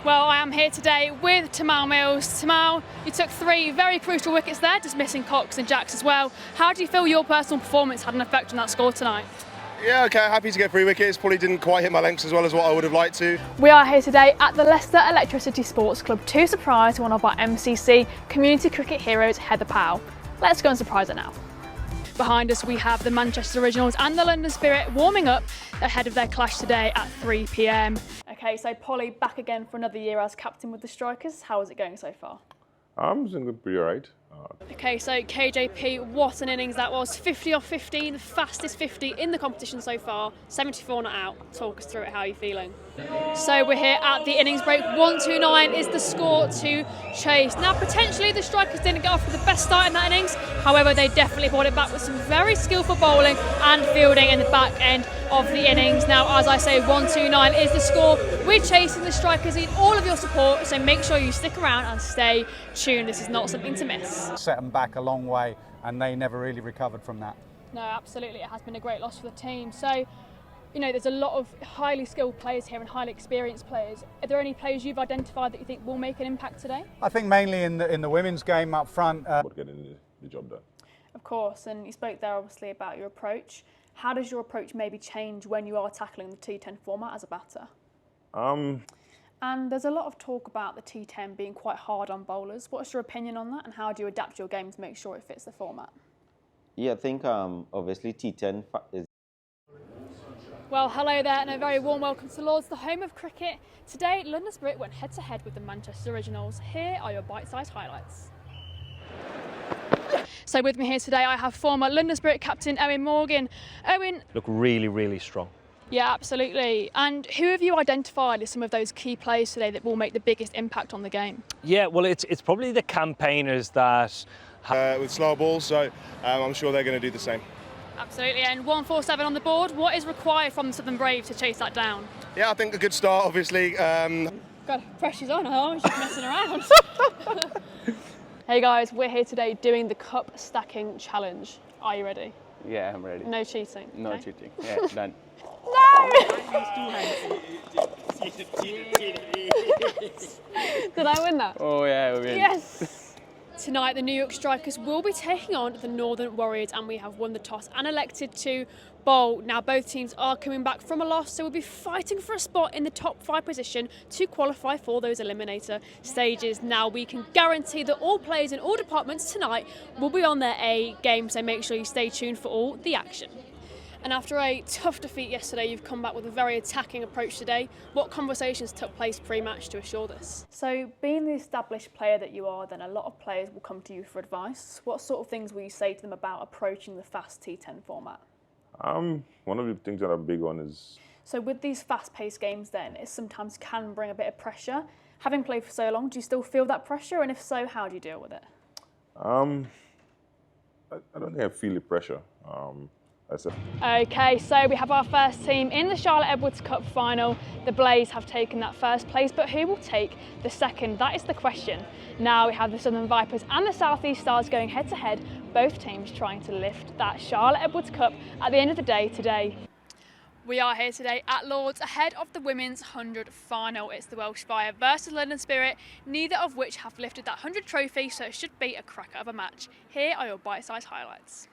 Well, I am here today with Tamal Mills. Tamal, you took 3 very crucial wickets there, just missing Cox and Jacks as well. How do you feel your personal performance had an effect on that score tonight? Yeah, okay, happy to get 3 wickets. Probably didn't quite hit my lengths as well as what I would have liked to. We are here today at the Leicester Electricity Sports Club to surprise one of our MCC community cricket heroes, Heather Powell. Let's go and surprise her now. Behind us we have the Manchester Originals and the London Spirit warming up ahead of their clash today at 3 p.m. Okay, so Polly, back again for another year as captain with the Strikers. How is it going so far? It's going to be alright. Okay, so KJP, what an innings that was. 50 off 15, the fastest 50 in the competition so far. 74 not out. Talk us through it, how are you feeling? So we're here at the innings break. 129 is the score to chase. Now potentially the Strikers didn't get off with the best start in that innings. However, they definitely brought it back with some very skillful bowling and fielding in the back end of the innings. Now, as I say, 129 is the score. We're chasing the Strikers, need all of your support, so make sure you stick around and stay tuned. This is not something to miss. Set them back a long way and they never really recovered from that. No, absolutely, it has been a great loss for the team. So, you know, there's a lot of highly skilled players here and highly experienced players. Are there any players you've identified that you think will make an impact today? I think mainly in the women's game up front. Getting the job done. Of course, and you spoke there obviously about your approach. How does your approach maybe change when you are tackling the T10 format as a batter? And there's a lot of talk about the T10 being quite hard on bowlers. What's your opinion on that, and how do you adapt your game to make sure it fits the format? Yeah, I think obviously T10 is. Well, hello there and a very warm welcome to Lords, the home of cricket. Today, London Spirit went head-to-head with the Manchester Originals. Here are your bite-sized highlights. So with me here today, I have former London Spirit captain Owen Morgan. Owen, look really, really strong. Yeah, absolutely. And who have you identified as some of those key players today that will make the biggest impact on the game? Yeah, well, it's probably the campaigners that with slow balls, so I'm sure they're going to do the same. Absolutely, and 147 on the board. What is required from the Southern Brave to chase that down? Yeah, I think a good start, obviously. God, pressure's on, I'm just messing around. Hey guys, we're here today doing the Cup Stacking Challenge. Are you ready? Yeah, I'm ready. No cheating? No okay? cheating. Yeah, done. No! Did I win that? Oh yeah, we win. Yes! Tonight, the New York Strikers will be taking on the Northern Warriors, and we have won the toss and elected to bowl. Now, both teams are coming back from a loss, so we'll be fighting for a spot in the top 5 position to qualify for those eliminator stages. Now, we can guarantee that all players in all departments tonight will be on their A game, so make sure you stay tuned for all the action. And after a tough defeat yesterday, you've come back with a very attacking approach today. What conversations took place pre-match to assure this? So, being the established player that you are, then a lot of players will come to you for advice. What sort of things will you say to them about approaching the fast T10 format? One of the things that I'm big on is... So with these fast-paced games then, it sometimes can bring a bit of pressure. Having played for so long, do you still feel that pressure? And if so, how do you deal with it? I don't think I feel the pressure. Okay, so we have our first team in the Charlotte Edwards Cup final. The Blaze have taken that first place, but who will take the second? That is the question. Now we have the Southern Vipers and the South East Stars going head to head, both teams trying to lift that Charlotte Edwards Cup at the end of the day today. We are here today at Lords ahead of the Women's 100 final. It's the Welsh Fire versus London Spirit, neither of which have lifted that 100 trophy, so it should be a cracker of a match. Here are your bite-sized highlights.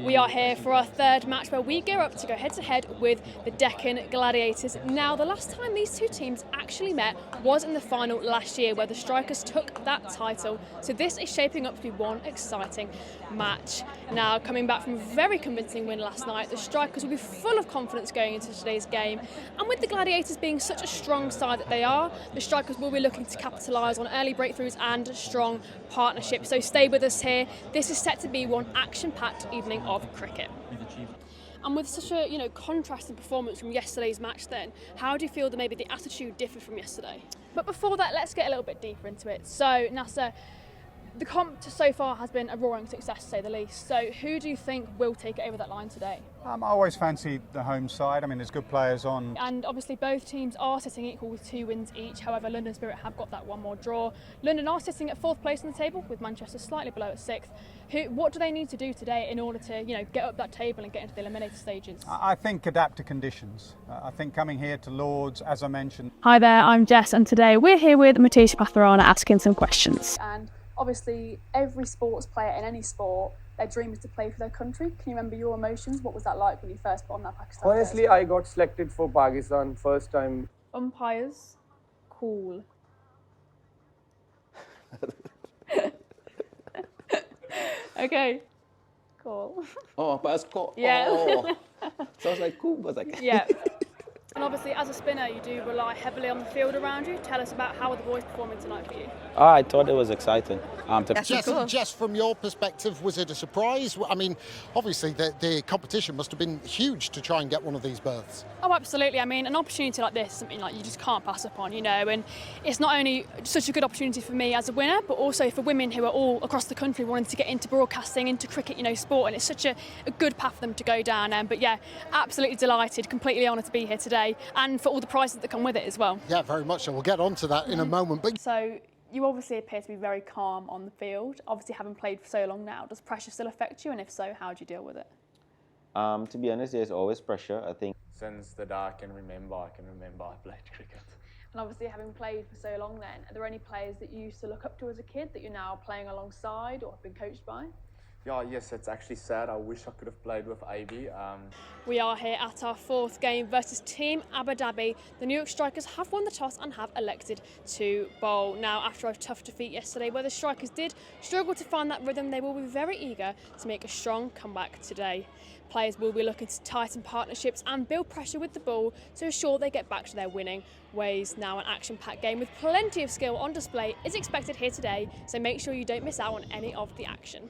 We are here for our third match where we gear up to go head-to-head with the Deccan Gladiators. Now, the last time these two teams actually met was in the final last year where the Strikers took that title. So this is shaping up to be one exciting match. Now, coming back from a very convincing win last night, the Strikers will be full of confidence going into today's game. And with the Gladiators being such a strong side that they are, the Strikers will be looking to capitalise on early breakthroughs and strong partnerships. So stay with us here. This is set to be one action-packed evening of cricket. And with such a contrasting performance from yesterday's match then, how do you feel that maybe the attitude differed from yesterday? But before that, let's get a little bit deeper into it. So Nasser, The comp so far has been a roaring success, to say the least. So who do you think will take it over that line today? I always fancy the home side. I mean, there's good players on. And obviously both teams are sitting equal with 2 wins each. However, London Spirit have got that one more draw. London are sitting at 4th place on the table, with Manchester slightly below at 6th. What do they need to do today in order to, get up that table and get into the eliminator stages? I think adapt to conditions. I think coming here to Lords, as I mentioned. Hi there, I'm Jess, and today we're here with Matisse Patharana asking some questions. And obviously, every sports player in any sport, their dream is to play for their country. Can you remember your emotions? What was that like when you first put on that Pakistan Honestly, jersey? I got selected for Pakistan first time. Umpires, cool. Okay, cool. Oh, but cool. Yeah. Oh. Sounds like cool, but like. Yeah. And obviously, as a spinner, you do rely heavily on the field around you. Tell us about how are the boys performing tonight for you? I thought it was exciting. Jess, from your perspective, was it a surprise? I mean, obviously the competition must have been huge to try and get one of these berths. Oh, absolutely. I mean, an opportunity like this is something like you just can't pass up on, and it's not only such a good opportunity for me as a winner, but also for women who are all across the country wanting to get into broadcasting, into cricket, sport, and it's such a good path for them to go down. But yeah, absolutely delighted, completely honoured to be here today, and for all the prizes that come with it as well. Yeah, very much so. We'll get on to that in a moment. But So you obviously appear to be very calm on the field. Obviously, having played for so long now, does pressure still affect you? And if so, how do you deal with it? To be honest, there's always pressure. I think since the day I can remember I played cricket. And obviously, having played for so long then, are there any players that you used to look up to as a kid that you're now playing alongside or have been coached by? Yeah, yes, it's actually sad. I wish I could have played with AB. We are here at our 4th game versus Team Abu Dhabi. The New York Strikers have won the toss and have elected to bowl. Now, after a tough defeat yesterday where the Strikers did struggle to find that rhythm, they will be very eager to make a strong comeback today. Players will be looking to tighten partnerships and build pressure with the ball to ensure they get back to their winning ways. Now, an action-packed game with plenty of skill on display is expected here today, so make sure you don't miss out on any of the action.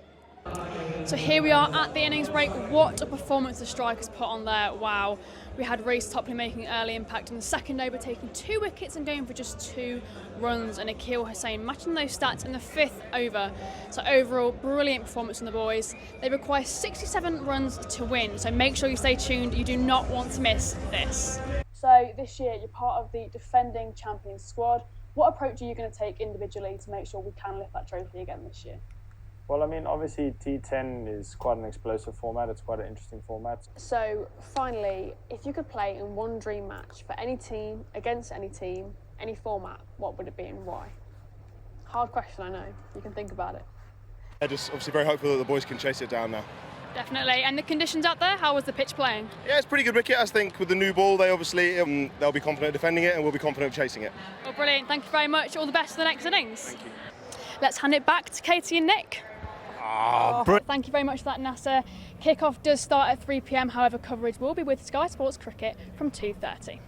So here we are at the innings break. What a performance the Strikers put on there. Wow. We had Reece Topley making an early impact in the second over, taking 2 wickets and going for just 2 runs, and Akeal Hussain matching those stats in the 5th over. So overall, brilliant performance from the boys. They require 67 runs to win, so make sure you stay tuned. You do not want to miss this. So this year, you're part of the defending champions squad. What approach are you going to take individually to make sure we can lift that trophy again this year? Well, I mean, obviously T10 is quite an explosive format. It's quite an interesting format. So finally, if you could play in one dream match for any team, against any team, any format, what would it be and why? Hard question, I know. You can think about it. I'm just obviously very hopeful that the boys can chase it down now. Definitely. And the conditions out there, how was the pitch playing? Yeah, it's a pretty good wicket. I think with the new ball, they obviously they'll be confident defending it and we'll be confident chasing it. Well, brilliant. Thank you very much. All the best for the next innings. Thank you. Let's hand it back to Katie and Nick. Thank you very much for that, Nasser. Kick-off does start at 3 p.m. However, coverage will be with Sky Sports Cricket from 2:30.